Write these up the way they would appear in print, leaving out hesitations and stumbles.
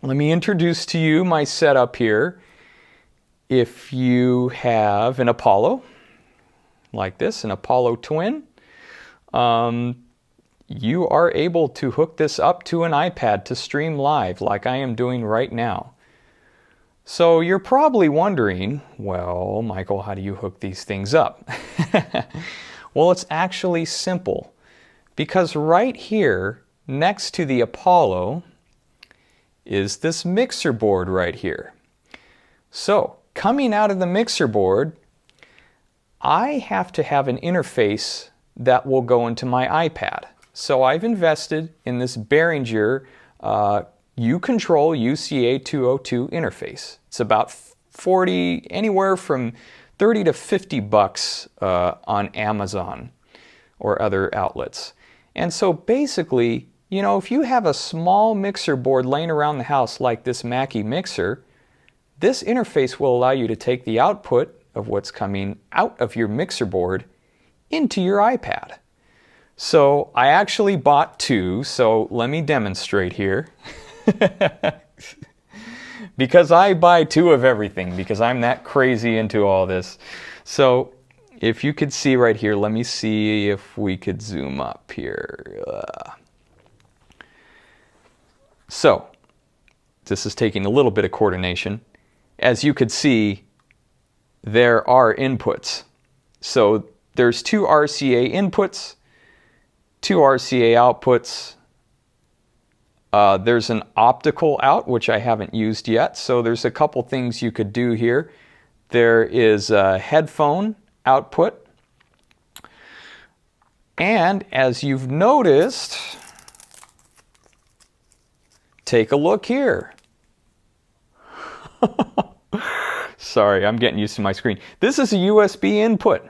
let me introduce to you my setup here. If you have an Apollo, like this, an Apollo Twin, you are able to hook this up to an iPad to stream live like I am doing right now. So you're probably wondering, well, Michael, how do you hook these things up? Well, it's actually simple, because right here next to the Apollo is this mixer board right here. So coming out of the mixer board, I have to have an interface that will go into my iPad. So I've invested in this Behringer U-Control UCA202 interface. It's about 40, anywhere from 30 to 50 bucks on Amazon or other outlets. And so basically, you know, if you have a small mixer board laying around the house like this Mackie mixer, this interface will allow you to take the output of what's coming out of your mixer board into your iPad. So I actually bought two, so let me demonstrate here. Because I buy two of everything, because I'm that crazy into all this. So if you could see right here, let me see if we could zoom up here. So this is taking a little bit of coordination. As you could see, there are inputs. So there's two RCA inputs, two RCA outputs. There's an optical out, which I haven't used yet. So there's a couple things you could do here. There is a headphone output. And as you've noticed, take a look here. Sorry, I'm getting used to my screen. This is a USB input.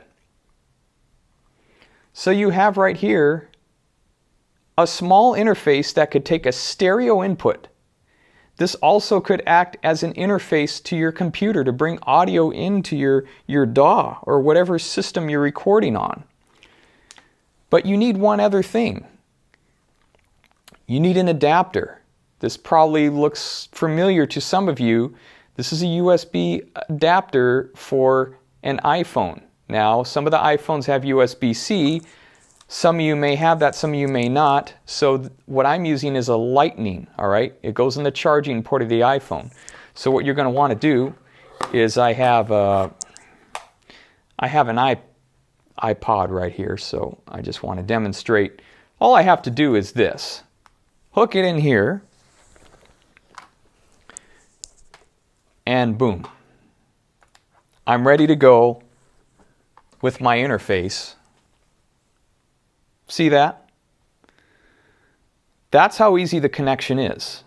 So you have right here a small interface that could take a stereo input. This also could act as an interface to your computer to bring audio into your DAW or whatever system you're recording on. But you need one other thing. You need an adapter. This probably looks familiar to some of you. This is a USB adapter for an iPhone. Now, some of the iPhones have USB-C. Some of you may have that, some of you may not. So what I'm using is a Lightning, all right? It goes in the charging port of the iPhone. So what you're going to want to do is I have an iPod right here, so I just want to demonstrate. All I have to do is this. Hook it in here, and boom. I'm ready to go with my interface. See that? That's how easy the connection is.